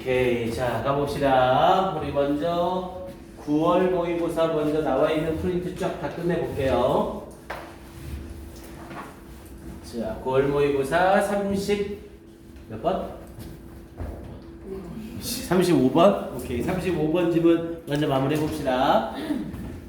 오케이. 자, 가봅시다. 우리 먼저 9월 모의고사 먼저 나와 있는 프린트 쫙 다 끝내볼게요. 자, 9월 모의고사 몇 번? 35번? 오케이. 35번 집은 먼저 마무리해 봅시다.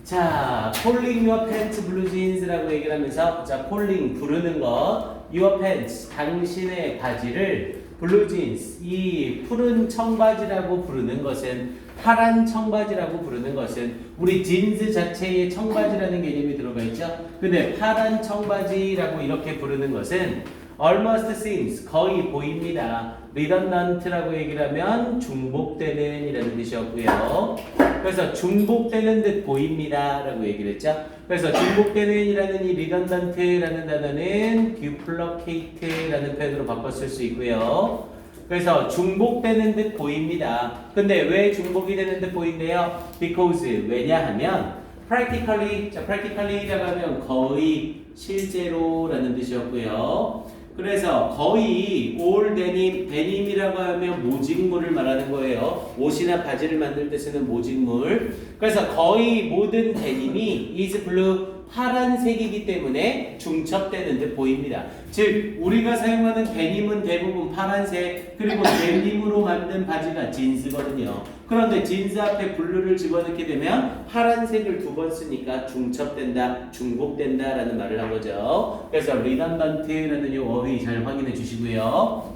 자, calling your pants blue jeans라고 얘기를 하면서, 자, calling 부르는 거, your pants 당신의 바지를 blue jeans 이 푸른 청바지라고 부르는 것은, 파란 청바지라고 부르는 것은, 우리 진스 자체에 청바지라는 개념이 들어가 있죠. 근데 파란 청바지라고 이렇게 부르는 것은 almost seems 거의 보입니다. redundant라고 얘기를 하면 중복되는 이라는 뜻이었고요. 그래서 중복되는 듯 보입니다 라고 얘기를 했죠. 그래서 중복되는 이라는 이 redundant라는 단어는 duplicate라는 표현으로 바꿔 쓸 수 있고요. 그래서 중복되는 듯 보입니다. 근데 왜 중복이 되는 듯 보인대요? Because 왜냐하면 practically, 자 practically라고 하면 거의 실제로라는 뜻이었고요. 그래서 거의 all 데님이라고 하면 모직물을 말하는 거예요. 옷이나 바지를 만들 때 쓰는 모직물. 그래서 거의 모든 데님이 is blue 파란색이기 때문에 중첩되는 듯 보입니다. 즉 우리가 사용하는 데님은 대부분 파란색, 그리고 데님으로 만든 바지가 진스거든요. 그런데 진스 앞에 블루를 집어넣게 되면 파란색을 두 번 쓰니까 중첩된다, 중복된다 라는 말을 한 거죠. 그래서 redundant라는 이 어휘 잘 확인해 주시고요.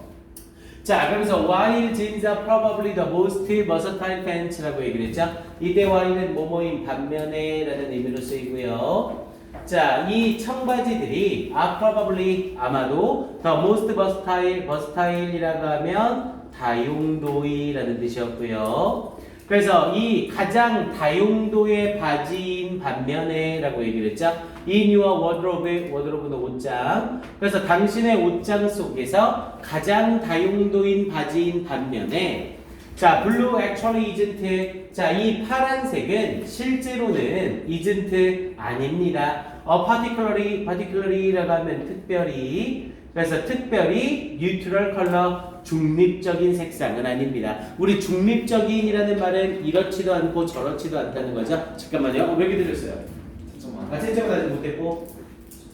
자, 그러면서 while jeans are probably the most versatile pants라고 얘기를 했죠. 이때 while은 뭐뭐인 반면에 라는 의미로 쓰이고요. 자, 이 청바지들이 are probably 아마도 the most versatile이라고 하면 다용도이라는 뜻이었고요. 그래서 이 가장 다용도의 바지인 반면에 라고 얘기를 했죠. In your wardrobe는 옷장. 그래서 당신의 옷장 속에서 가장 다용도인 바지인 반면에, 자, blue actually isn't. 자, 이 파란색은 실제로는 isn't 아닙니다. particularly라고 하면 특별히. 그래서 특별히 neutral color 중립적인 색상은 아닙니다. 우리 중립적인이라는 말은 이렇지도 않고 저렇지도 않다는 거죠. 잠깐만요. 몇 개 드렸어요? 채점은 아직 못했고.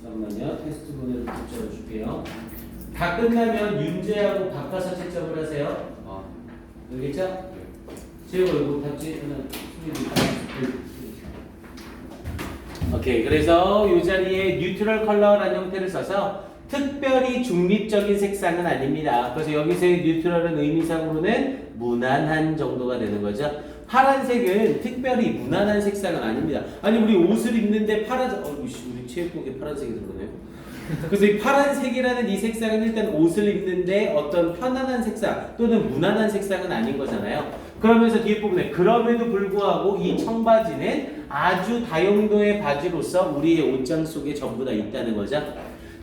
잠깐만요. 테스트본을 붙여 줄게요. 다 끝나면 윤재하고 바꿔서 채점을 하세요. 알겠죠? 제가 이거 답지 오케이. 그래서 이 자리에 뉴트럴 컬러라는 형태를 써서 특별히 중립적인 색상은 아닙니다. 그래서 여기서의 뉴트럴은 의미상으로는 무난한 정도가 되는 거죠. 파란색은 특별히 무난한 색상은 아닙니다. 아니 우리 옷을 입는데 파란색, 우리 체육복에 파란색이 들어가네요. 그래서 이 파란색이라는 이 색상은 일단 옷을 입는데 어떤 편안한 색상 또는 무난한 색상은 아닌 거잖아요. 그러면서 뒤에 부분에 그럼에도 불구하고 이 청바지는 아주 다용도의 바지로서 우리의 옷장 속에 전부 다 있다는 거죠.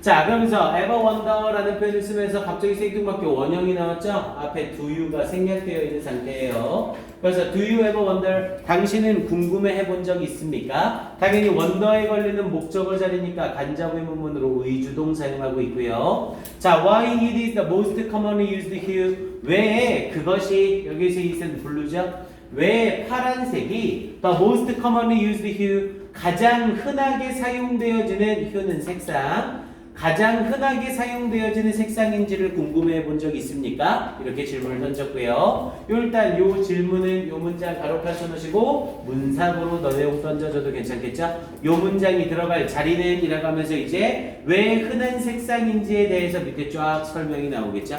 자, 그러면서 ever wonder라는 표현을 쓰면서 갑자기 생뚱맞게 원형이 나왔죠? 앞에 do you가 생략되어 있는 상태예요. 그래서 do you ever wonder? 당신은 궁금해 해본 적 있습니까? 당연히 wonder에 걸리는 목적어 자리니까 간접 의문문으로 의주동 사용하고 있고요. 자, why it is the most commonly used hue? 왜 그것이 여기서 있은 블루죠? 왜 파란색이 the most commonly used hue? 가장 흔하게 사용되어지는 hue는 색상. 가장 흔하게 사용되어지는 색상인지를 궁금해 본 적 있습니까? 이렇게 질문을 던졌고요. 일단 요 질문은 요 문장 가로 펼쳐놓으시고 문상으로 내용 던져줘도 괜찮겠죠? 요 문장이 들어갈 자리는 이라고 하면서 이제 왜 흔한 색상인지에 대해서 밑에 쫙 설명이 나오겠죠?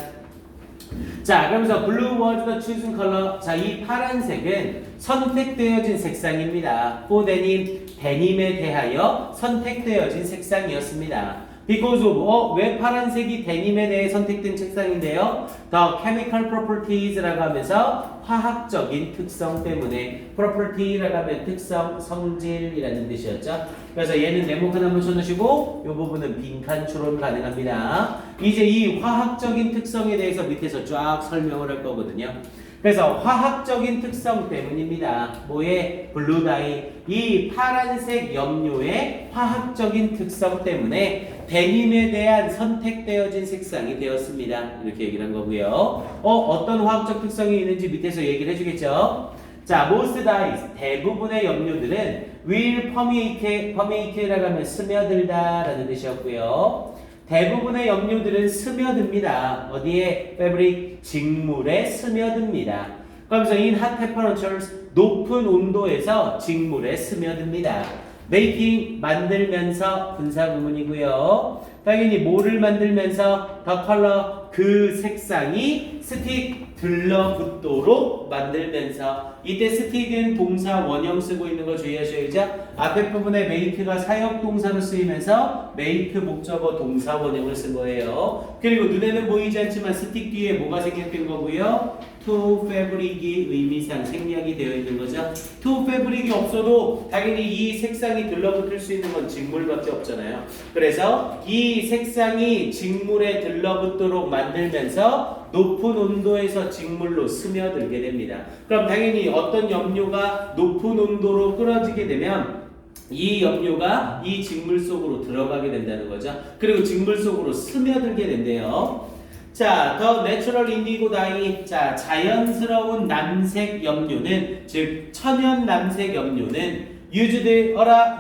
자, 그러면서 blue was the chosen color. 자, 이 파란색은 선택되어진 색상입니다. for 데님에 대하여 선택되어진 색상이었습니다. Because of, 왜 파란색이 데님에 대해 선택된 색상인데요? The chemical properties라고 하면서 화학적인 특성 때문에, property라고 하면 특성, 성질이라는 뜻이었죠. 그래서 얘는 네모칸 한번 쳐놓으시고 이 부분은 빈칸 추론 가능합니다. 이제 이 화학적인 특성에 대해서 밑에서 쫙 설명을 할 거거든요. 그래서 화학적인 특성 때문입니다. 뭐의? 블루다이. 이 파란색 염료의 화학적인 특성 때문에 데님에 대한 선택되어진 색상이 되었습니다. 이렇게 얘기를 한 거고요. 어떤 화학적 특성이 있는지 밑에서 얘기를 해주겠죠. 자, most dyes, 대부분의 염료들은 will permeate라고 하면 스며들다 라는 뜻이었고요. 대부분의 염료들은 스며듭니다. 어디에? fabric, 직물에 스며듭니다. 그러면서 in hot temperatures, 높은 온도에서 직물에 스며듭니다. making, 만들면서 분사구문이고요. 당연히 뭐를 만들면서 the color, 그 색상이 stick, 들러붙도록 만들면서 이때 stick은 동사 원형 쓰고 있는 거 주의하셔야죠. 앞에 부분에 make가 사역동사로 쓰이면서 make 목적어 동사 원형을 쓴 거예요. 그리고 눈에는 보이지 않지만 stick 뒤에 뭐가 생략된 거고요. to fabric이 의미상 생략이 되어 있는 거죠. to fabric이 없어도 당연히 이 색상이 들러붙을 수 있는 건 직물밖에 없잖아요. 그래서 이 색상이 직물에 들러붙도록 만들면서 높은 온도에서 직물로 스며들게 됩니다. 그럼 당연히 어떤 염료가 높은 온도로 끓어지게 되면 이 염료가 이 직물 속으로 들어가게 된다는 거죠. 그리고 직물 속으로 스며들게 된대요. 자, 더 내추럴 인디고 다이. 자, 자연스러운 남색 염료는, 즉 천연 남색 염료는 used,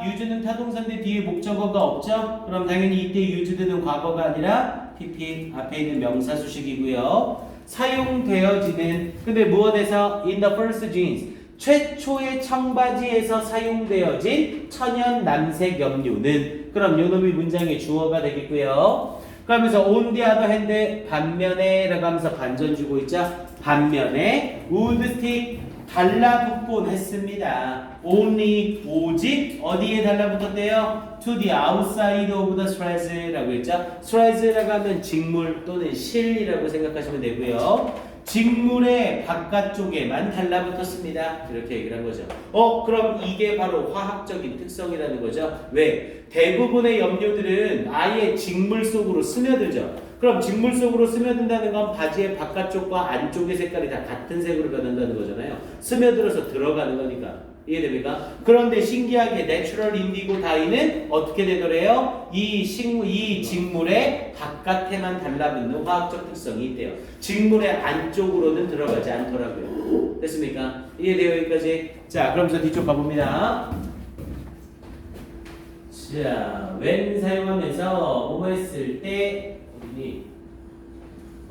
use는 타동사인데 뒤에 목적어가 없죠? 그럼 당연히 이때 used는 과거가 아니라 pp 앞에 있는 명사 수식이고요. 사용되어지는, 근데 무엇에서? in the first jeans, 최초의 청바지에서 사용되어진 천연 남색 염료는, 그럼 요놈이 문장의 주어가 되겠고요. 그러면서 on the other hand, 반면에 라고 하면서 반전 주고 있죠. 반면에 would stick, 달라붙곤 했습니다. only, 오직 어디에 달라붙었대요? to the outside of the threads 라고 했죠. threads라고 하면 직물 또는 실이라고 생각하시면 되고요. 직물의 바깥쪽에만 달라붙었습니다. 이렇게 얘기를 한 거죠. 그럼 이게 바로 화학적인 특성이라는 거죠. 왜? 대부분의 염료들은 아예 직물 속으로 스며들죠. 그럼 직물 속으로 스며든다는 건 바지의 바깥쪽과 안쪽의 색깔이 다 같은 색으로 변한다는 거잖아요. 스며들어서 들어가는 거니까. 이해됩니까? 그런데 신기하게 내추럴 인디고 다이는 어떻게 되더래요? 이 직물의 바깥에만 달라붙는 화학적 특성이 있대요. 직물의 안쪽으로는 들어가지 않더라고요. 됐습니까? 이해돼요? 여기까지? 자, 그러면서 뒤쪽 가봅니다. 자, when 사용하면서 뭐뭐 했을 때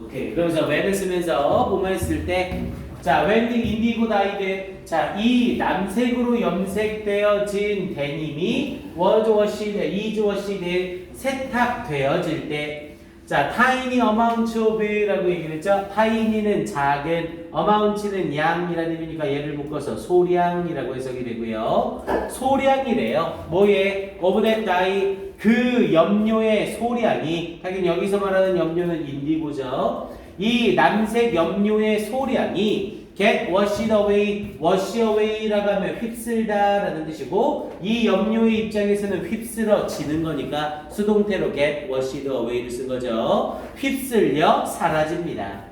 오케이. 그러면서 when을 쓰면서 뭐뭐 했을 때, 자, when the indigo dyed, 자, 이 남색으로 염색되어진 데님이 was washed, 세탁되어질 때, 자, tiny amount of라고 얘기를 했죠. tiny는 작은, amount는 양이라는 의미니까 얘를 묶어서 소량이라고 해석이 되고요. 소량이래요. 뭐에? of that dye, 그 염료의 소량이, 하긴 여기서 말하는 염료는 인디고죠. 이 남색 염료의 소량이 get washed away, wash away라고 하면 휩쓸다 라는 뜻이고, 이 염료의 입장에서는 휩쓸어지는 거니까 수동태로 get washed away를 쓴 거죠. 휩쓸려 사라집니다.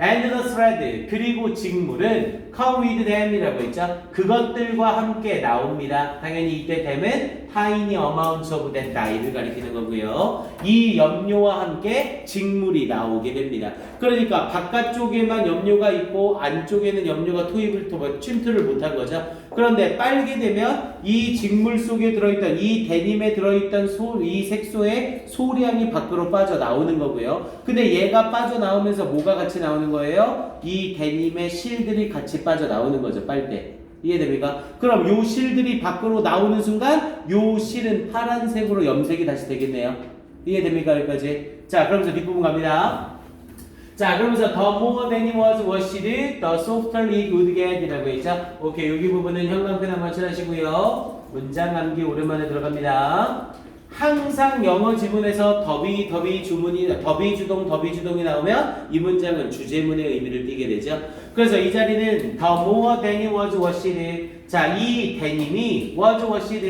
and the thread, 그리고 직물은 come with them 이라고 했죠. 그것들과 함께 나옵니다. 당연히 이때 them은 tiny amounts of that dye를 가리키는 거고요. 이 염료와 함께 직물이 나오게 됩니다. 그러니까 바깥쪽에만 염료가 있고 안쪽에는 염료가 침투를 못한 거죠. 그런데 빨게 되면 이 직물 속에 들어있던, 이 데님에 들어있던 이 색소의 소량이 밖으로 빠져나오는 거고요. 근데 얘가 빠져나오면서 뭐가 같이 나오는 거예요? 이 데님의 실들이 같이 빠져나오는 거죠. 빨 때. 이해됩니까? 그럼 요 실들이 밖으로 나오는 순간 요 실은 파란색으로 염색이 다시 되겠네요. 이해됩니까? 여기까지. 자, 그러면서 뒷부분 갑니다. 자, 그러면서 the more than it was washed, the softer it would get 이라고 했죠. 오케이, 여기 부분은 형광펜 한번 칠하시고요. 문장 암기 오랜만에 들어갑니다. 항상 영어 지문에서 더비 주동이 나오면 이 문장은 주제문의 의미를 띠게 되죠. 그래서 이 자리는 the more than it was washed, 자, 이 데님이 was washed,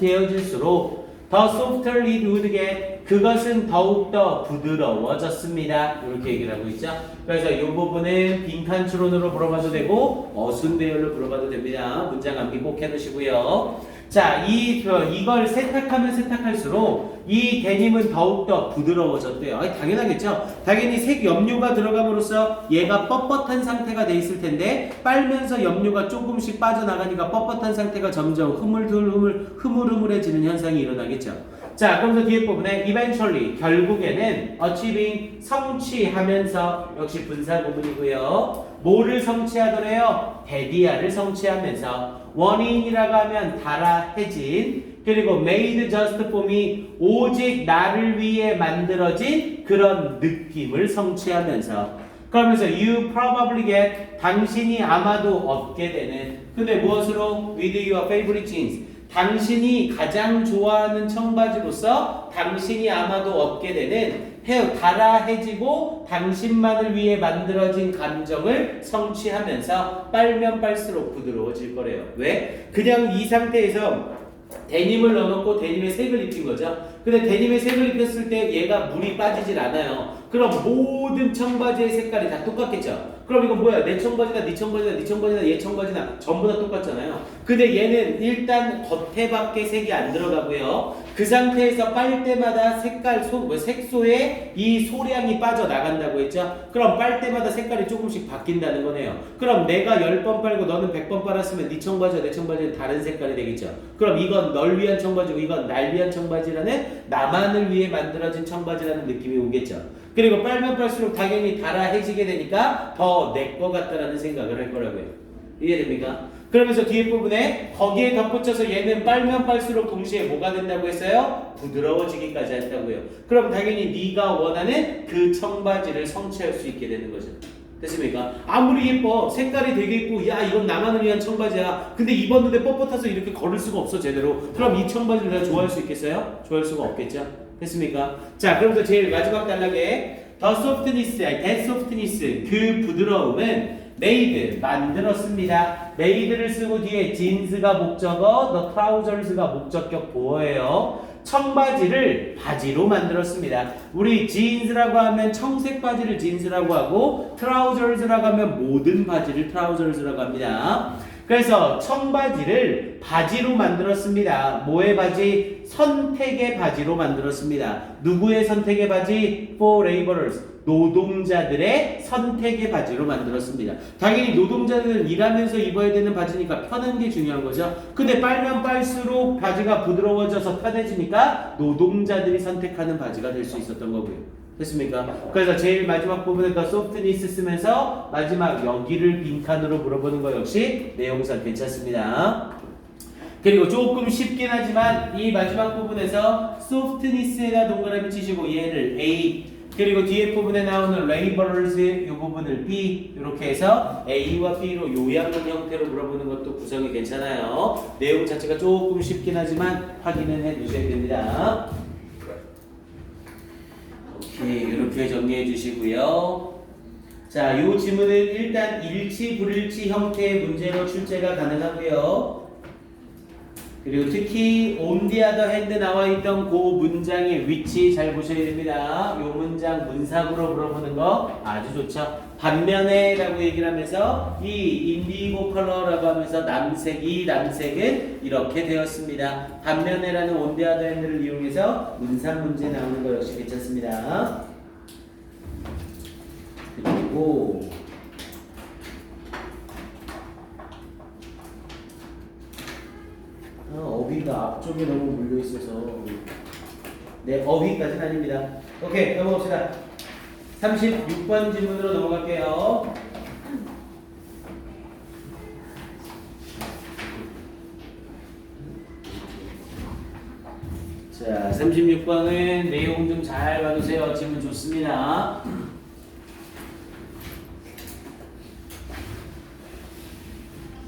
되어질수록 the softer it would get, 그것은 더욱더 부드러워졌습니다. 이렇게 얘기를 하고 있죠. 그래서 이 부분은 빈칸 추론으로 물어봐도 되고 어순 배열로 물어봐도 됩니다. 문장 암기 꼭 해두시고요. 자, 이걸 세탁하면 세탁할수록 이 데님은 더욱더 부드러워졌대요. 아니, 당연하겠죠? 당연히 색 염료가 들어감으로써 얘가 뻣뻣한 상태가 돼 있을 텐데 빨면서 염료가 조금씩 빠져나가니까 뻣뻣한 상태가 점점 흐물흐물해지는 현상이 일어나겠죠. 자, 그러면서 뒤에 부분에 eventually, 결국에는 achieving, 성취하면서, 역시 분사 구문이고요. 뭐를 성취하더래요? 데디아를 성취하면서. 원인이라고 하면 달아해진, 그리고 made just for me, 오직 나를 위해 만들어진 그런 느낌을 성취하면서. 그러면서 you probably get, 당신이 아마도 얻게 되는, 근데 무엇으로? with your favorite jeans, 당신이 가장 좋아하는 청바지로서 당신이 아마도 얻게 되는 달아해지고 당신만을 위해 만들어진 감정을 성취하면서 빨면 빨수록 부드러워질 거래요. 왜? 그냥 이 상태에서 데님을 넣어놓고 데님의 색을 입힌 거죠. 근데 데님의 색을 입혔을 때 얘가 물이 빠지질 않아요. 그럼 모든 청바지의 색깔이 다 똑같겠죠. 그럼 이건 뭐야? 내 청바지나 네 청바지나 네 청바지나 얘 청바지나 전부 다 똑같잖아요. 근데 얘는 일단 겉에밖에 색이 안 들어가고요. 그 상태에서 빨 때마다 색소에 이 소량이 빠져나간다고 했죠. 그럼 빨 때마다 색깔이 조금씩 바뀐다는 거네요. 그럼 내가 10번 빨고 너는 100번 빨았으면 네 청바지와 내 청바지는 다른 색깔이 되겠죠. 그럼 이건 널 위한 청바지고 이건 날 위한 청바지라는, 나만을 위해 만들어진 청바지라는 느낌이 오겠죠. 그리고 빨면 빨수록 당연히 달아해지게 되니까 더 내 거 같다라는 생각을 할 거라고요. 이해됩니까? 그러면서 뒤에 부분에 거기에 덧붙여서 얘는 빨면 빨수록 동시에 뭐가 된다고 했어요? 부드러워지기까지 한다고요. 그럼 당연히 네가 원하는 그 청바지를 성취할 수 있게 되는 거죠. 됐습니까? 아무리 예뻐, 색깔이 되게 예쁘고, 야 이건 나만을 위한 청바지야. 근데 입었는데 뻣뻣해서 이렇게 걸을 수가 없어 제대로. 그럼 이 청바지를 내가 좋아할 수 있겠어요? 좋아할 수가 없겠죠? 됐습니까? 자, 그러면서 제일 마지막 단락에 the softness, that softness, 그 부드러움은 made, 만들었습니다. made를 쓰고 뒤에 jeans가 목적어, the trousers가 목적격 보어예요. 청바지를 바지로 만들었습니다. 우리 jeans라고 하면 청색 바지를 jeans라고 하고 trousers라고 하면 모든 바지를 trousers라고 합니다. 그래서 청바지를 바지로 만들었습니다. 뭐의 바지? 선택의 바지로 만들었습니다. 누구의 선택의 바지? For laborers, 노동자들의 선택의 바지로 만들었습니다. 당연히 노동자들은 일하면서 입어야 되는 바지니까 편한 게 중요한 거죠. 근데 빨면 빨수록 바지가 부드러워져서 편해지니까 노동자들이 선택하는 바지가 될 수 있었던 거고요. 됐습니까? 그래서 제일 마지막 부분에 더 softness 쓰면서 마지막 여기를 빈칸으로 물어보는 거 역시 내용상 괜찮습니다. 그리고 조금 쉽긴 하지만 이 마지막 부분에서 softness에다 동그라미 치시고 얘를 A, 그리고 뒤에 부분에 나오는 laborers 이 부분을 B, 이렇게 해서 A와 B로 요약한 형태로 물어보는 것도 구성이 괜찮아요. 내용 자체가 조금 쉽긴 하지만 확인은 해 두셔야 됩니다. 오케이, 이렇게 정리해 주시고요. 자, 이 지문은 일단 일치 불일치 형태의 문제로 출제가 가능하고요. 그리고 특히 on the other hand 나와 있던 그 문장의 위치 잘 보셔야 됩니다. 이 문장 문사구로 물어보는 거 아주 좋죠. 반면에 라고 얘기를 하면서 이 인디고 컬러라고 하면서 이 남색은 이렇게 되었습니다. 반면에라는 on the other hand를 이용해서 문상 문제 나오는 거 역시 괜찮습니다. 그리고 어휘가 앞쪽에 너무 물려있어서 네, 어휘까지는 아닙니다. 오케이, 넘어갑시다. 36번 질문으로 넘어갈게요. 자, 36번은 내용 좀 잘 봐두세요. 질문 좋습니다.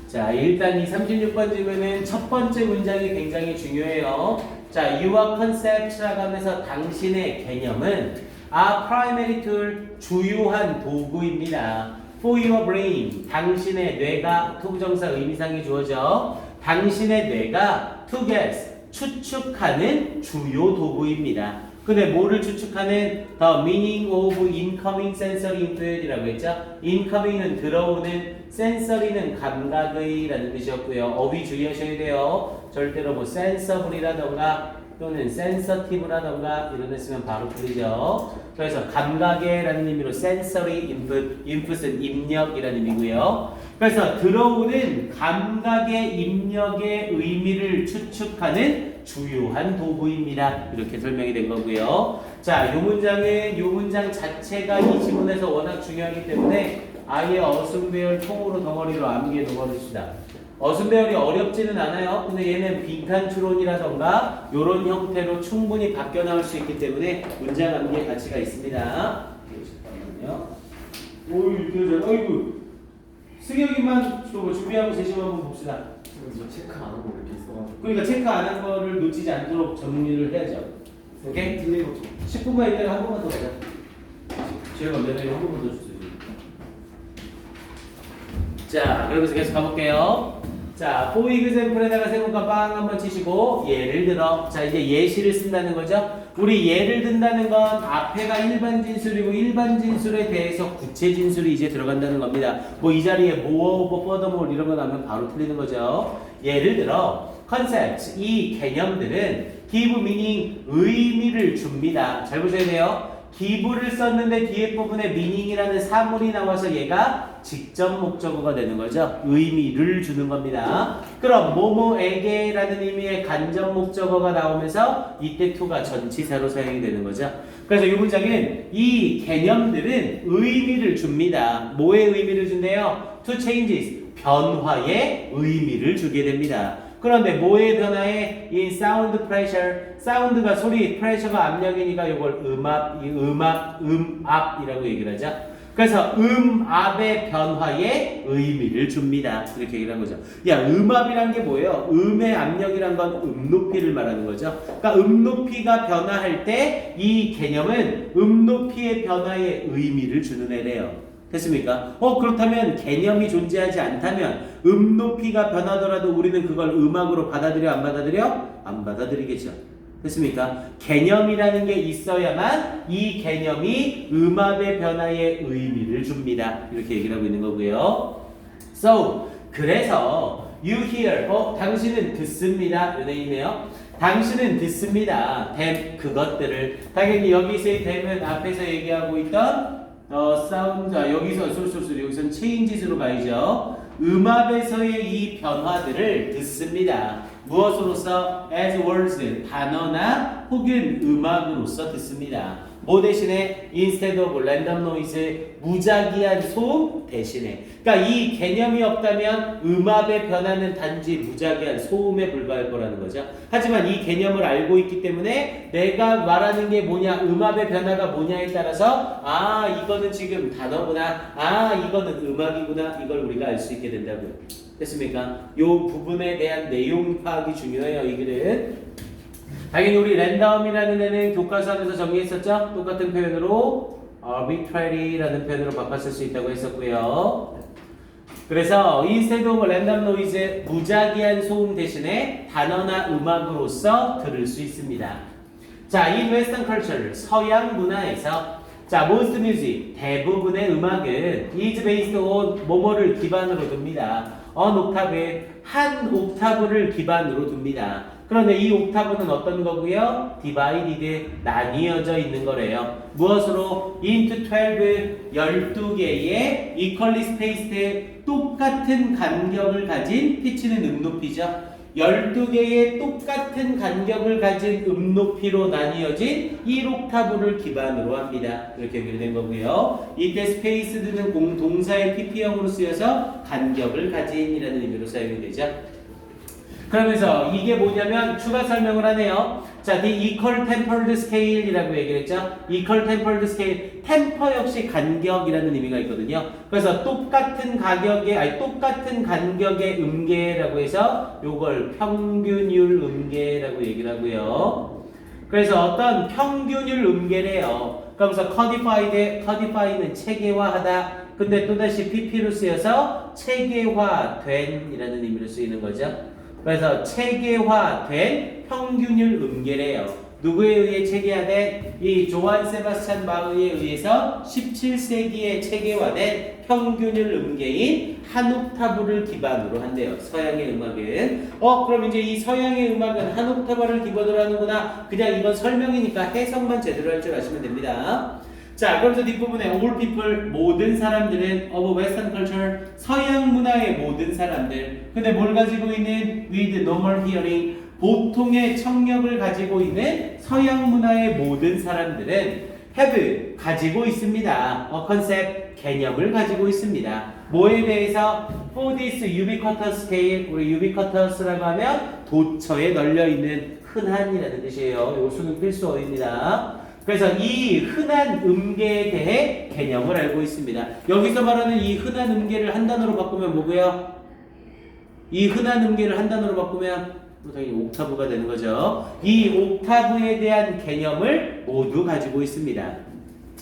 자, 일단 이 36번 질문은 첫 번째 문장이 굉장히 중요해요. 자, your concept라고 하면서 당신의 개념은 a primary tool, 주요한 도구입니다. for your brain, 당신의 뇌가, 투부정사 의미상이 주어져. 당신의 뇌가 to guess, 추측하는 주요 도구입니다. 근데 뭐를 추측하는 the meaning of incoming sensory input이라고 했죠. incoming은 들어오는, sensory는 감각의라는 뜻이었고요. 어휘 주의하셔야 돼요. 절대로 뭐 sensible이라던가 또는 sensitive라던가 이런 데 쓰면 바로 틀리죠. 그래서 감각의라는 의미로 sensory input, input은 입력이라는 의미고요. 그래서 들어오는 감각의 입력의 의미를 추측하는 주요한 도구입니다. 이렇게 설명이 된 거고요. 자, 요 문장 자체가 이 지문에서 워낙 중요하기 때문에 아예 어순배열 통으로 덩어리로 암기해 놓아줍시다. 어순배열이 어렵지는 않아요. 근데 얘는 빈칸 추론이라던가 이런 형태로 충분히 바뀌어 나올 수 있기 때문에 문장 암기의 가치가 있습니다. 잠깐만요. 어이구. 승혁이만 준비하고 제시만 한번 봅시다. 이거 체크 안 하고 이렇게 있어가지고. 그러니까 체크 안 한 거를 놓치지 않도록 정리를 해야죠. 오케이? 틀린 거 10분만 있다가 한 번만 더 가자. 제가 매너에 한 번만 더 주세요. 자, 그러면서 계속 가볼게요. 자, for example에다가 세모가 빵 한번 치시고 예를 들어, 자 이제 예시를 쓴다는 거죠. 우리 예를 든다는 건 앞에가 일반 진술이고 일반 진술에 대해서 구체 진술이 이제 들어간다는 겁니다. 뭐 이 자리에 more, furthermore 이런 거 나오면 바로 틀리는 거죠. 예를 들어 concept, 이 개념들은 give meaning, 의미를 줍니다. 잘 보셔야 돼요. give를 썼는데 뒤에 부분에 meaning이라는 사물이 나와서 얘가 직접 목적어가 되는 거죠. 의미를 주는 겁니다. 그럼 뭐뭐에게라는 의미의 간접 목적어가 나오면서 이때 to가 전치사로 사용이 되는 거죠. 그래서 이 문장은 이 개념들은 의미를 줍니다. 뭐의 의미를 준대요? To changes, 변화의 의미를 주게 됩니다. 그런데 뭐의 변화에 in sound pressure, 사운드가 소리, pressure가 압력이니까 이걸 음압이라고 얘기를 하죠. 그래서 음압의 변화에 의미를 줍니다. 이렇게 얘기를 한 거죠. 야, 음압이란 게 뭐예요? 음의 압력이란 건 음높이를 말하는 거죠. 그러니까 음높이가 변화할 때 이 개념은 음높이의 변화에 의미를 주는 애래요. 됐습니까? 그렇다면 개념이 존재하지 않다면 음높이가 변하더라도 우리는 그걸 음악으로 받아들여 안 받아들여? 안 받아들이겠죠. 됐습니까? 개념이라는 게 있어야만 이 개념이 음압의 변화에 의미를 줍니다. 이렇게 얘기를 하고 있는 거고요. So, 그래서 you hear, 당신은 듣습니다. 이런 의미네요. 당신은 듣습니다. them, 그것들을. 당연히 여기서의 them은 앞에서 얘기하고 있던 사운드, 여기서는 changes로 가야죠. 음압에서의 이 변화들을 듣습니다. 무엇으로서? as words, 단어나 혹은 음악으로서 듣습니다. 뭐 대신에? instead of random noise, 무작위한 소음 대신에. 그러니까 이 개념이 없다면 음압의 변화는 단지 무작위한 소음에 불과할 거라는 거죠. 하지만 이 개념을 알고 있기 때문에 내가 말하는 게 뭐냐, 음압의 변화가 뭐냐에 따라서 이거는 지금 단어구나, 이거는 음악이구나, 이걸 우리가 알 수 있게 된다고요. 됐습니까? 이 부분에 대한 내용 파악이 중요해요. 이 글은. 당연히 우리 랜덤이라는 애는 교과서에서 정리했었죠? 똑같은 표현으로 arbitrary라는 표현으로 바꿨을 수 있다고 했었고요. 그래서 instead of random noise, 무작위한 소음 대신에 단어나 음악으로서 들을 수 있습니다. 자, in Western culture, 서양 문화에서 자, most music, 대부분의 음악은 is based on 뭐뭐를 기반으로 둡니다. on octave, 한 옥타브를 기반으로 둡니다. 그런데 이 옥타브는 어떤 거고요? divided, 나뉘어져 있는 거래요. 무엇으로? into 12개의 equally spaced, 똑같은 간격을 가진 피치는 음높이죠. 12개의 똑같은 간격을 가진 음높이로 나뉘어진 1옥타브를 기반으로 합니다. 이렇게 연결된 거고요. 이때 스페이스드는 동사의 pp형으로 쓰여서 간격을 가진이라는 의미로 사용이 되죠. 그러면서 이게 뭐냐면 추가 설명을 하네요. 자, the equal tempered scale이라고 얘기를 했죠. equal tempered scale, 템퍼 역시 간격이라는 의미가 있거든요. 그래서 똑같은 간격의 음계라고 해서 요걸 평균율 음계라고 얘기를 하고요. 그래서 어떤 평균율 음계래요. 그러면서 codify는 체계화하다. 근데 또다시 pp로 쓰여서 체계화된이라는 의미로 쓰이는 거죠. 그래서 체계화된 평균율 음계래요. 누구에 의해 체계화된 이 조한 세바스찬 바흐에 의해서 17세기에 체계화된 평균율 음계인 한 옥타브를 기반으로 한대요. 서양의 음악은. 그럼 이제 이 서양의 음악은 한 옥타브를 기반으로 하는구나. 그냥 이건 설명이니까 해석만 제대로 할 줄 아시면 됩니다. 자, 그러면서 뒷부분에 all people, 모든 사람들은 of western culture, 서양 문화의 모든 사람들. 근데 뭘 가지고 있는 with normal hearing, 보통의 청력을 가지고 있는 서양 문화의 모든 사람들은 have, 가지고 있습니다. concept, 개념을 가지고 있습니다. 뭐에 대해서? For this ubiquitous scale, 우리 ubiquitous라고 하면 도처에 널려있는 흔한이라는 뜻이에요. 요 수능 필수어입니다. 그래서 이 흔한 음계에 대해 개념을 알고 있습니다. 여기서 말하는 이 흔한 음계를 한 단어로 바꾸면 뭐고요? 이 흔한 음계를 한 단어로 바꾸면 당연히 옥타브가 되는 거죠. 이 옥타브에 대한 개념을 모두 가지고 있습니다.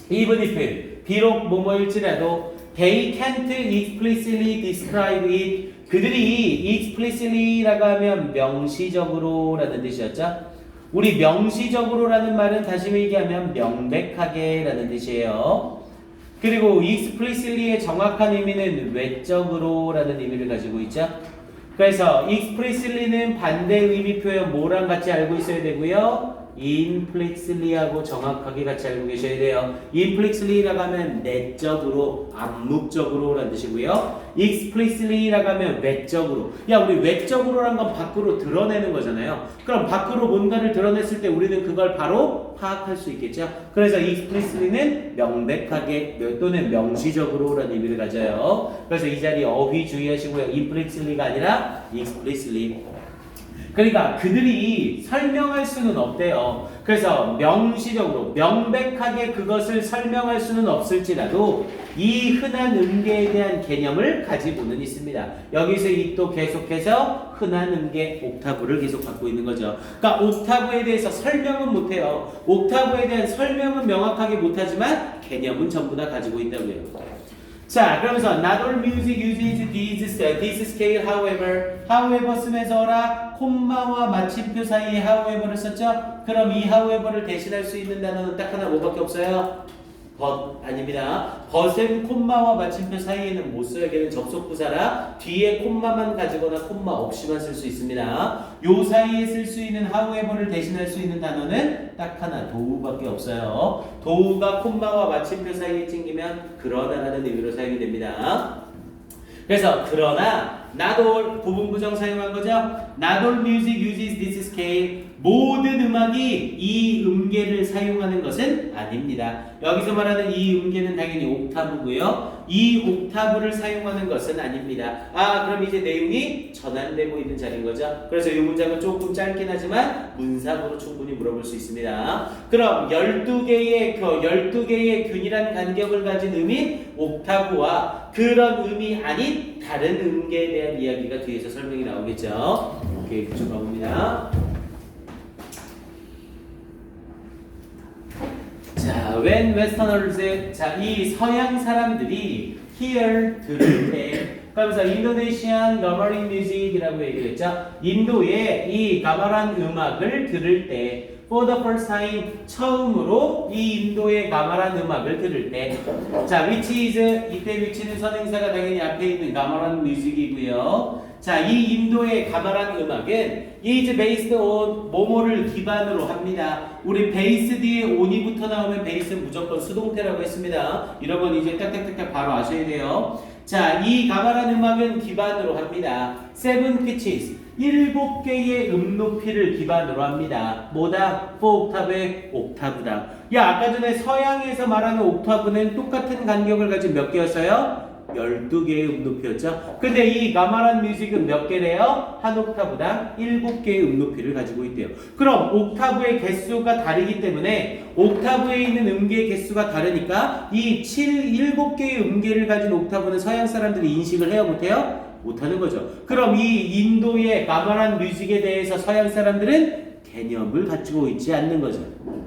even if, 비록 뭐뭐일지라도 they can't explicitly describe it, 그들이 explicitly라고 하면 명시적으로 라는 뜻이었죠. 우리 명시적으로라는 말은 다시 얘기하면 명백하게 라는 뜻이에요. 그리고 explicitly의 정확한 의미는 외적으로 라는 의미를 가지고 있죠. 그래서 explicitly는 반대 의미 표현 뭐랑 같이 알고 있어야 되고요. implicitly하고 정확하게 같이 알고 계셔야 돼요. implicitly라고 하면 내적으로, 암묵적으로 라는 뜻이고요. explicitly라고 하면 외적으로. 야, 우리 외적으로란 건 밖으로 드러내는 거잖아요. 그럼 밖으로 뭔가를 드러냈을 때 우리는 그걸 바로 파악할 수 있겠죠. 그래서 explicitly는 명백하게 또는 명시적으로 라는 의미를 가져요. 그래서 이 자리 어휘 주의하시고요. implicitly가 아니라 explicitly. 그러니까 그들이 설명할 수는 없대요. 그래서 명시적으로 명백하게 그것을 설명할 수는 없을지라도 이 흔한 음계에 대한 개념을 가지고는 있습니다. 여기서 이 또 계속해서 흔한 음계 옥타브를 계속 갖고 있는 거죠. 그러니까 옥타브에 대해서 설명은 못해요. 옥타브에 대한 설명은 명확하게 못하지만 개념은 전부 다 가지고 있다고요. 자, 그러면서 not all music uses this scale, however 쓰면서라 콤마와 마침표 사이에 however를 썼죠? 그럼 이 however를 대신할 수 있는 단어는 딱 하나 뭐밖에 없어요? but 아닙니다. but은 콤마와 마침표 사이에는 못 써요. 걔는 접속부사라 뒤에 콤마만 가지거나 콤마 없이만 쓸 수 있습니다. 요 사이에 쓸 수 있는 however를 대신할 수 있는 단어는 딱 하나 도우밖에 없어요. 도우가 콤마와 마침표 사이에 찡기면 그러나라는 의미로 사용이 됩니다. 그래서 그러나 not all 부분 부정 사용한 거죠. Not all music uses this scale. 모든 음악이 이 음계를 사용하는 것은 아닙니다. 여기서 말하는 이 음계는 당연히 옥타브고요. 이 옥타브를 사용하는 것은 아닙니다. 그럼 이제 내용이 전환되고 있는 자리인 거죠. 그래서 이 문장은 조금 짧긴 하지만 문상으로 충분히 물어볼 수 있습니다. 그럼 12개의 균일한 간격을 가진 음인 옥타브와 그런 음이 아닌 다른 음계에 대한 이야기가 뒤에서 설명이 나오겠죠. 오케이, 쭉 가봅니다. 자, when Westerners, 자, 이 서양 사람들이 hear, 들을 때, 그러면서 인도네시안 가마린 뮤직이라고 얘기했죠. 인도의 이 가마란 음악을 들을 때, for the first time, 처음으로 이 인도의 가마란 음악을 들을 때, 자, which is, 이때 which는 선행사가 당연히 앞에 있는 가마란 뮤직이고요. 자, 이 인도의 가마란 음악은 is based on 뭐뭐를 기반으로 합니다. 우리 베이스 뒤에 on이 붙어 나오면 베이스는 무조건 수동태라고 했습니다. 이런 건 이제 딱딱딱딱 바로 아셔야 돼요. 자, 이 가마란 음악은 기반으로 합니다. 7 pitches, 7개의 높이를 기반으로 합니다. 뭐다? 4 옥타브의 옥타브다. 야, 아까 전에 서양에서 말하는 옥타브는 똑같은 간격을 가진 몇 개였어요? 12개의 높이였죠. 근데 이 가마란 뮤직은 몇 개래요? 한 옥타브당 7개의 높이를 가지고 있대요. 그럼 옥타브의 개수가 다르기 때문에 옥타브에 있는 음계의 개수가 다르니까 이 7개의 음계를 가진 옥타브는 서양 사람들이 인식을 해요? 못해요? 못하는 거죠. 그럼 이 인도의 가마란 뮤직에 대해서 서양 사람들은 개념을 가지고 있지 않는 거죠.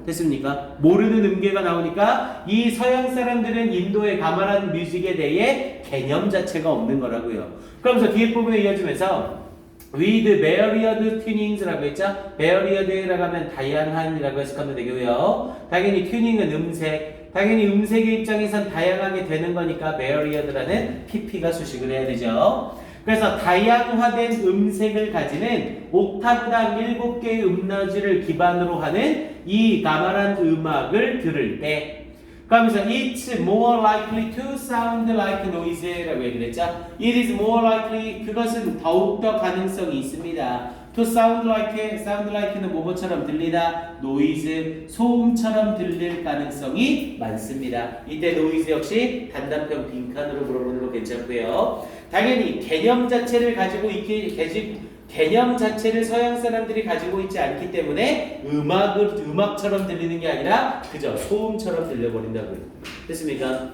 됐습니까? 모르는 음계가 나오니까 이 서양 사람들은 인도의 가마란 뮤직에 대해 개념 자체가 없는 거라고요. 그러면서 뒤에 부분에 이어지면서 with varied tunings라고 했죠? varied라고 하면 다양한이라고 해석하면 되고요. 당연히 튜닝은 음색. 당연히 음색의 입장에선 다양하게 되는 거니까 varied라는 pp가 수식을 해야 되죠. 그래서 다양화된 음색을 가지는 옥타브당 7개의 음너지를 기반으로 하는 이 가마란 음악을 들을 때 그러면서 it's more likely to sound like noise라고 얘기를 했죠. It is more likely 그것은 더욱더 가능성이 있습니다. To sound like는 뭐뭐처럼 들리다, noise 소음처럼 들릴 가능성이 많습니다. 이때 noise 역시 단답형 빈칸으로 물어보는 거 괜찮고요. 당연히 개념 자체를 개념 자체를 서양 사람들이 가지고 있지 않기 때문에 음악처럼 들리는 게 아니라 그저 소음처럼 들려버린다고요. 됐습니까?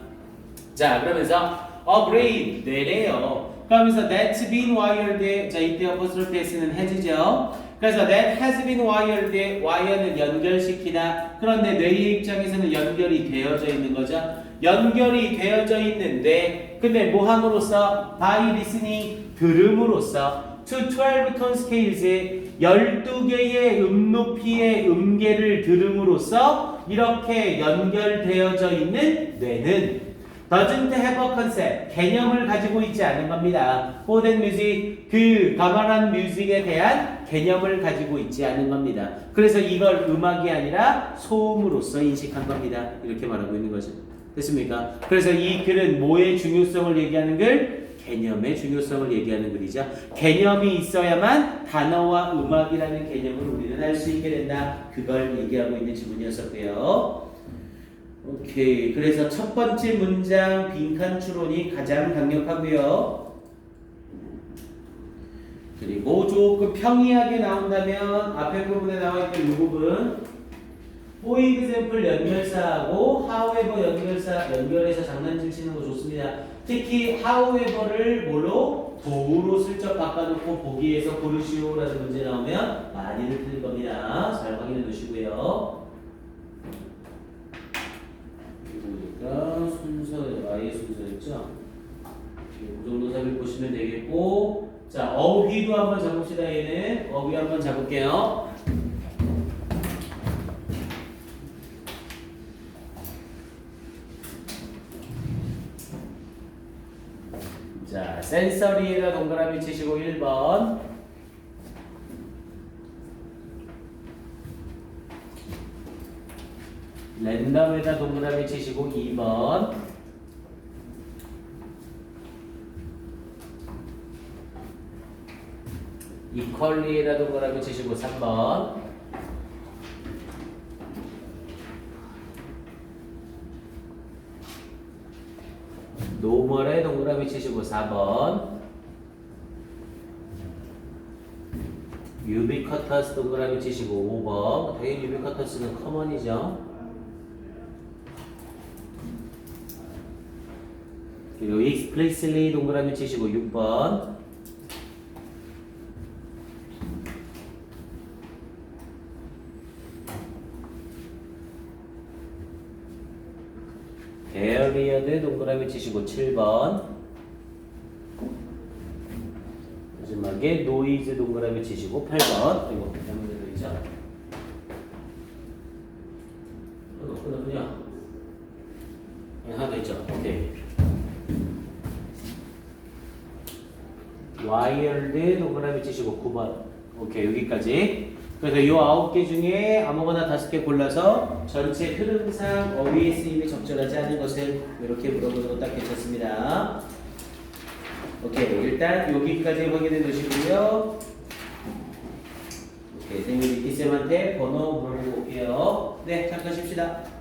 자, 그러면서 a brain 뇌래요. 그러면서 that's been wired. 자, 이때 apostrophe s는 has죠. 그래서 that has been wired. wire는 연결시키다. 그런데 뇌의 입장에서는 연결이 되어져 있는 거죠. 연결이 되어져 있는 뇌. 근데 뭐 함으로써 by listening 들음으로써 to 12 tone scales 12개의 음높이의 음계를 들음으로써 이렇게 연결되어져 있는 뇌는 doesn't have a concept 개념을 가지고 있지 않은 겁니다. for that music 그 가만한 뮤직에 대한 개념을 가지고 있지 않은 겁니다. 그래서 이걸 음악이 아니라 소음으로서 인식한 겁니다. 이렇게 말하고 있는 거죠. 됐습니까? 그래서 이 글은 뭐의 중요성을 얘기하는 글? 개념의 중요성을 얘기하는 글이죠. 개념이 있어야만 단어와 음악이라는 개념을 우리는 알 수 있게 된다. 그걸 얘기하고 있는 지문이었었고요. 오케이. 그래서 첫 번째 문장 빈칸 추론이 가장 강력하고요. 그리고 조금 평이하게 나온다면 앞에 부분에 나와 있던 이 부분 for example 연결사하고 however 연결해서 장난질 치는 거 좋습니다. 특히 however를 뭘로? 도우로 슬쩍 바꿔놓고 보기에서 고르시오라는 문제 나오면 많이들 틀릴 겁니다. 잘 확인해 놓으시고요. 그러니까 순서 아예 순서였죠. 고정도사를 보시면 되겠고, 자 어휘도 한번 잡읍시다. 얘는 어휘 한번 잡을게요. 자, 센서리에다 동그라미 치시고 1번. 랜덤에다 동그라미 치시고 2번. 이퀄리에다 동그라미 치시고 3번. 노멀에 동그라미 치시고 4번. 유비쿼터스 동그라미 치시고 5번. 당연히 유비쿼터스는 커먼이죠. 그리고 explicitly 동그라미 치시고 6번. varied 동그라미 치시고 7번. 마지막에 noise 동그라미 치시고 8번. 이거 잘못되어 있죠? 끊었군요. 하나 더 있죠? 오케이. wired 동그라미 치시고 9번. 오케이, 여기까지. 그래서 이 9개 중에 아무거나 5개 골라서 전체 흐름상 어휘의 쓰임이 적절하지 않은 것을 이렇게 물어보는 거 딱 괜찮습니다. 오케이, 일단 여기까지 확인해 놓으시고요. 오케이, 선생님이 이쌤한테 번호 물어보고 올게요. 네, 잠깐 쉽시다.